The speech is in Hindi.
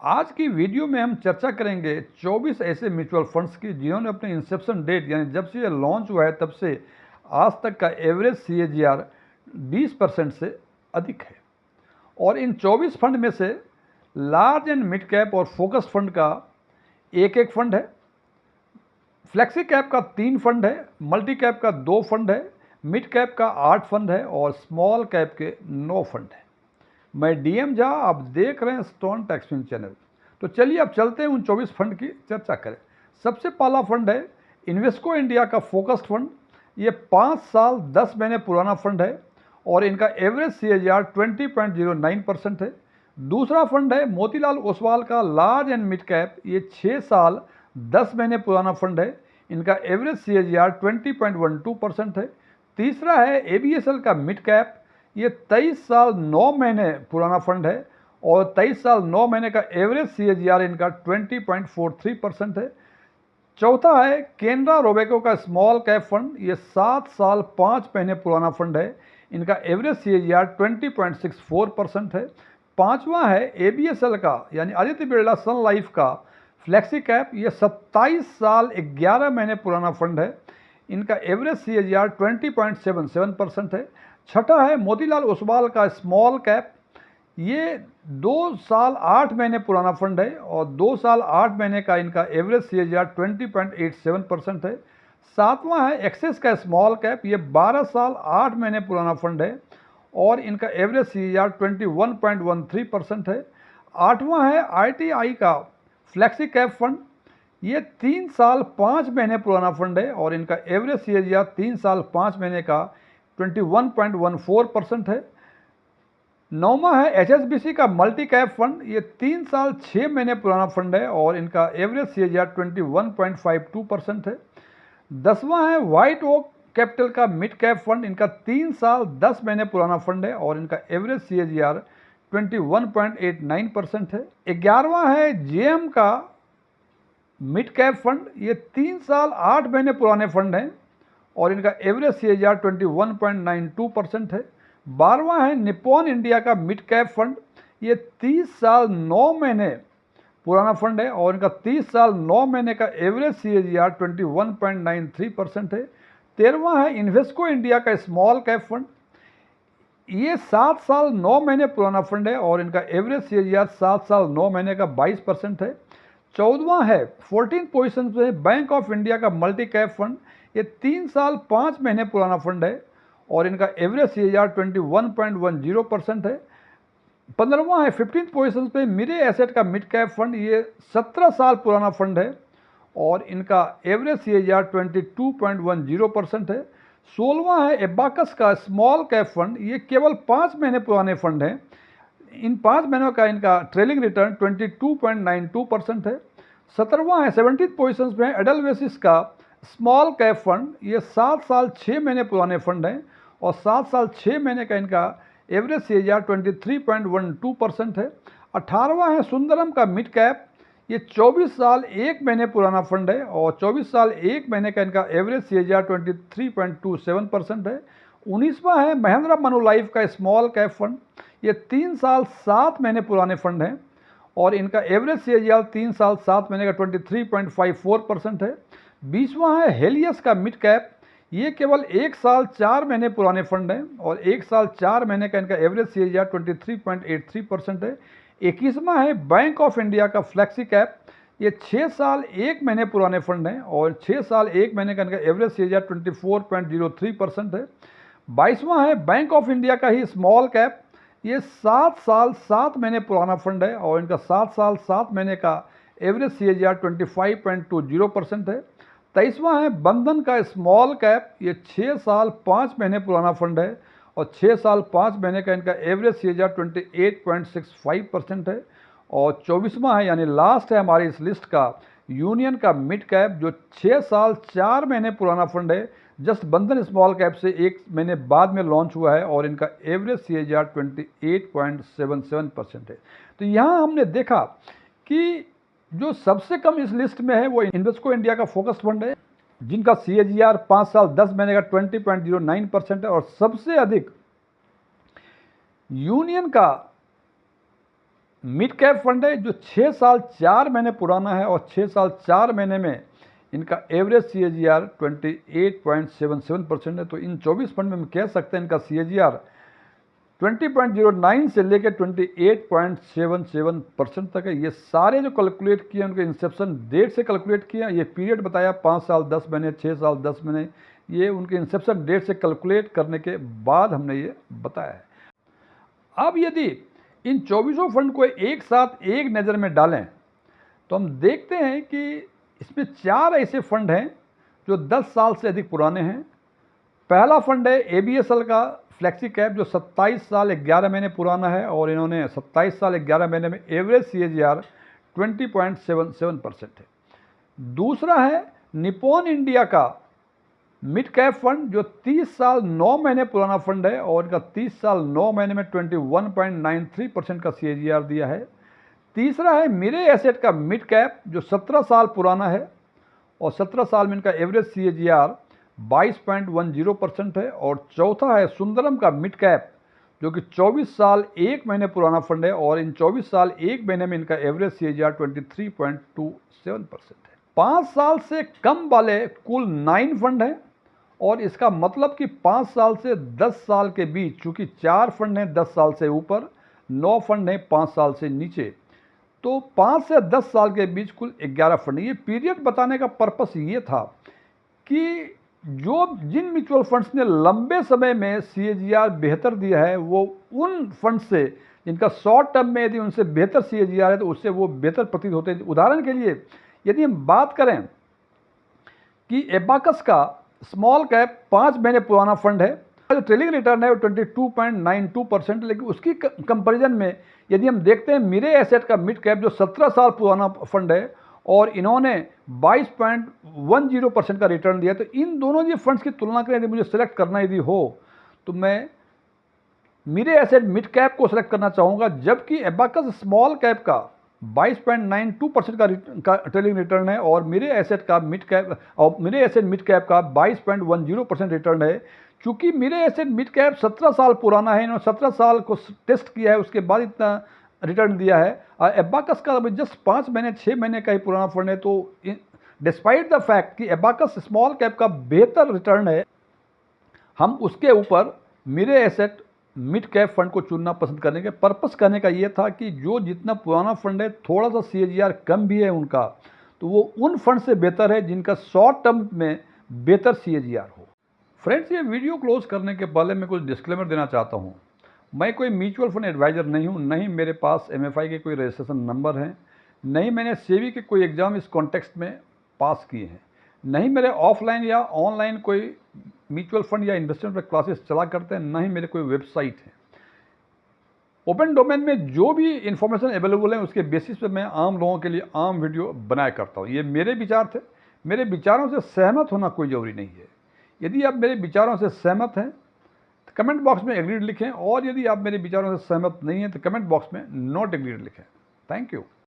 आज की वीडियो में हम चर्चा करेंगे 24 ऐसे म्यूचुअल फंड्स की जिन्होंने अपने इंसेप्शन डेट यानी जब से ये लॉन्च हुआ है तब से आज तक का एवरेज CAGR 20% से अधिक है। और इन 24 फंड में से लार्ज एंड मिड कैप और फोकस फंड का एक एक फंड है, फ्लेक्सी कैप का 3 फंड है, मल्टी कैप का 2 फंड है, मिड कैप का 8 फंड है और स्मॉल कैप के 9 फंड है। मैं DM झा, आप देख रहे हैं स्टोन टैक्सविन चैनल। तो चलिए अब चलते हैं उन 24 फंड की चर्चा करें। सबसे पहला फंड है इन्वेस्को इंडिया का फोकस्ड फंड। ये 5 साल 10 महीने पुराना फंड है और इनका एवरेज CAGR 20.09% है। दूसरा फंड है मोतीलाल ओसवाल का लार्ज एंड मिड कैप। ये 6 साल 10 महीने पुराना फंड है, इनका एवरेज CAGR 20.12% है। तीसरा है ABSL का मिड कैप। ये 23 साल 9 महीने पुराना फंड है और 23 साल 9 महीने का एवरेज CAGR इनका 20.43% है। चौथा है केनरा रोबेको का स्मॉल कैप फंड। ये 7 साल 5 महीने पुराना फंड है, इनका एवरेज CAGR 20.64% है। पांचवा है ABSL का यानी आदित्य बिरला सन लाइफ का फ्लेक्सी कैप। ये 27 साल 11 महीने पुराना फंड है, इनका एवरेज CAGR 20.77% है। छठा है मोतीलाल ओसवाल का स्मॉल कैप। ये 2 साल 8 महीने पुराना फंड है और 2 साल 8 महीने का इनका एवरेज CAGR 20.87% है। सातवां है एक्सिस का स्मॉल कैप। ये 12 साल 8 महीने पुराना फंड है और इनका एवरेज CAGR 21.13% है। आठवां है ITI का फ्लेक्सी कैप फंड। ये 3 साल 5 महीने पुराना फंड है और इनका एवरेज CAGR 3 साल 5 महीने का 21.14% है। नौवां है HSBC का मल्टी कैप फंड। ये 3 साल 6 महीने पुराना फंड है और इनका एवरेज CAGR 21.52% है। दसवां है व्हाइट ओक कैपिटल का मिड कैप फंड। इनका 3 साल 10 महीने पुराना फंड है और इनका एवरेज CAGR 21.89% है। 11वां है JM का मिड कैप फंड। ये 3 साल 8 महीने पुराने फंड हैं और इनका एवरेज CAGR 21.92% है। 12वां है निप्पॉन इंडिया का मिड कैप फंड। ये 30 साल 9 महीने पुराना फंड है और इनका 30 साल 9 महीने का एवरेज CAGR 21.93% है। 13वां है इन्वेस्को इंडिया का स्मॉल कैप फंड। ये 7 साल 9 महीने पुराना फंड है और इनका एवरेज CAGR 7 साल 9 महीने का 22% है। 14वां है 14 पोजीशन पे बैंक ऑफ इंडिया का मल्टी कैप फंड। ये 3 साल 5 महीने पुराना फंड है और इनका एवरेज CAGR 21.10% है। 15वां है 15 पोजीशन पे मिरे एसेट का मिड कैप फंड। ये 17 साल पुराना फंड है और इनका एवरेज CAGR 22.10% है। 16वां है एबाकस का स्मॉल कैप फंड। ये केवल 5 महीने पुराने फंड हैं, इन 5 महीनों का इनका ट्रेलिंग रिटर्न 22.92% है। 17वां है 17 पोजीशन में एडलवेसिस का स्मॉल कैप फंड। ये 7 साल 6 महीने पुराने फंड हैं और 7 साल 6 महीने का इनका एवरेज CAGR 23.12% है। 18वां है सुंदरम का मिड कैप। ये 24 साल 1 महीने पुराना फंड है और 24 साल 1 महीने का इनका एवरेज CAGR 23.27% है। 19वां है महिंद्रा मनुलाइफ का स्मॉल कैप फंड। ये 3 साल 7 महीने पुराने फंड हैं और इनका एवरेज CAGR 3 साल 7 महीने का 23.54% है। 20वां है हेलियस का मिड कैप। ये केवल 1 साल 4 महीने पुराने फंड हैं और 1 साल 4 महीने का इनका एवरेज CAGR 23.83% है। 21वां है बैंक ऑफ इंडिया का फ्लेक्सी कैप। ये 6 साल 1 महीने पुराने फंड हैं और 6 साल 1 महीने का इनका एवरेज CAGR 24.03% है। 22वां है बैंक ऑफ इंडिया का ही स्मॉल कैप। ये 7 साल 7 महीने पुराना फंड है और इनका 7 साल 7 महीने का एवरेज CAGR 25.20% है। 23वां है बंधन का स्मॉल कैप। ये 6 साल 5 महीने पुराना फंड है और 6 साल 5 महीने का इनका एवरेज CAGR 28.65% है। और 24वां है यानी लास्ट है हमारी इस लिस्ट का यूनियन का मिड कैप, जो 6 साल 4 महीने पुराना फंड है, जस्ट बंधन स्मॉल कैप से 1 महीने बाद में लॉन्च हुआ है और इनका एवरेज CAGR 28.77% है। तो यहाँ हमने देखा कि जो सबसे कम इस लिस्ट में है वो इन्वेस्को इंडिया का फोकस्ड फंड है, जिनका CAGR 5 साल 10 महीने का 20.09% है और सबसे अधिक यूनियन का मिड कैप फंड है जो 6 साल 4 महीने पुराना है और 6 साल 4 महीने में इनका एवरेज CAGR 28.77% है। तो इन 24 फंड में हम कह सकते हैं इनका CAGR 20.09 से लेकर 28.77% तक है। ये सारे जो कैलकुलेट किए उनके इंसेप्शन डेट से कैलकुलेट किया, ये पीरियड बताया 5 साल 10 महीने 6 साल 10 महीने, ये उनके इंसेप्शन डेट से कैलकुलेट करने के बाद हमने ये बताया है। अब यदि इन 24 फंड को एक साथ एक नज़र में डालें तो हम देखते हैं कि इसमें 4 ऐसे फंड हैं जो 10 साल से अधिक पुराने हैं। पहला फंड है ABSL का फ्लेक्सी कैप जो 27 साल 11 महीने पुराना है और इन्होंने 27 साल 11 महीने में एवरेज CAGR 20.77% है। दूसरा है निप्पॉन इंडिया का मिड कैप फंड जो 30 साल 9 महीने पुराना फंड है और इनका 30 साल 9 महीने में 21.93% का CAGR दिया है। तीसरा है मिरे एसेट का मिड कैप जो 17 साल पुराना है और 17 साल में इनका एवरेज CAGR 22.10% है। और चौथा है सुंदरम का मिड कैप जो कि 24 साल 1 महीने पुराना फंड है और इन 24 साल 1 महीने में इनका एवरेज CAGR 23.27% है। 5 साल से कम वाले कुल 9 फंड हैं और इसका मतलब कि 5 साल से 10 साल के बीच, चूंकि 4 फंड हैं 10 साल से ऊपर, 9 फंड हैं 5 साल से नीचे, तो 5 से 10 साल के बीच कुल 11 फंड। ये पीरियड बताने का पर्पस ये था कि जिन म्यूचुअल फंड्स ने लंबे समय में CAGR बेहतर दिया है वो उन फंड से जिनका शॉर्ट टर्म में यदि उनसे बेहतर CAGR है तो उससे वो बेहतर प्रतीत होते हैं। उदाहरण के लिए यदि हम बात करें कि एबाकस का स्मॉल कैप 5 महीने पुराना फंड है, जो ट्रेलिंग रिटर्न है वो 22.92%, लेकिन उसकी कंपैरिजन में यदि हम देखते हैं मिरे एसेट का मिड कैप जो 17 साल पुराना फंड है और इन्होंने 22.10% का रिटर्न दिया, तो इन दोनों ये फंड्स की तुलना करें, यदि मुझे सेलेक्ट करना यदि हो तो मैं मिरे एसेट मिड कैप को सेलेक्ट करना चाहूँगा, जबकि एबाकस स्मॉल कैप का 22.92% का ट्रेलिंग रिटर्न है और मिरे एसेट मिड कैप का 22.10% रिटर्न है। चूंकि मिरे एसेट मिड कैप 17 साल पुराना है, इन्होंने 17 साल को टेस्ट किया है, उसके बाद इतना रिटर्न दिया है। और एबाकस का जस्ट 5 महीने 6 महीने का ही पुराना फंड है। तो डिस्पाइट द फैक्ट कि एबाकस स्मॉल कैप का बेहतर रिटर्न है, हम उसके ऊपर Mirae Asset mid cap fund को चुनना पसंद करने के पर्पस करने का ये था कि जो जितना पुराना फंड है थोड़ा सा CAGR कम भी है उनका, तो वो उन फंड से बेहतर है जिनका शॉर्ट टर्म में बेहतर CAGR हो। फ्रेंड्स, ये वीडियो क्लोज करने के पहले मैं कुछ डिस्क्लेमर देना चाहता हूँ। मैं कोई म्यूचुअल फंड एडवाइज़र नहीं हूँ, नहीं मेरे पास MFI के कोई रजिस्ट्रेशन नंबर हैं, नहीं मैंने SEBI के कोई एग्ज़ाम इस कॉन्टेक्स्ट में पास किए हैं, नहीं मेरे ऑफलाइन या ऑनलाइन कोई म्यूचुअल फंड या इन्वेस्टमेंट पर क्लासेस चला करते हैं, ना ही मेरे कोई वेबसाइट है। ओपन डोमेन में जो भी इंफॉर्मेशन अवेलेबल है उसके बेसिस पे मैं आम लोगों के लिए आम वीडियो बनाया करता हूँ। ये मेरे विचार थे, मेरे विचारों से सहमत होना कोई ज़रूरी नहीं है। यदि आप मेरे विचारों से सहमत हैं तो कमेंट बॉक्स में एग्रीड लिखें, और यदि आप मेरे विचारों से सहमत नहीं हैं तो कमेंट बॉक्स में नॉट एग्रीड लिखें। Thank you.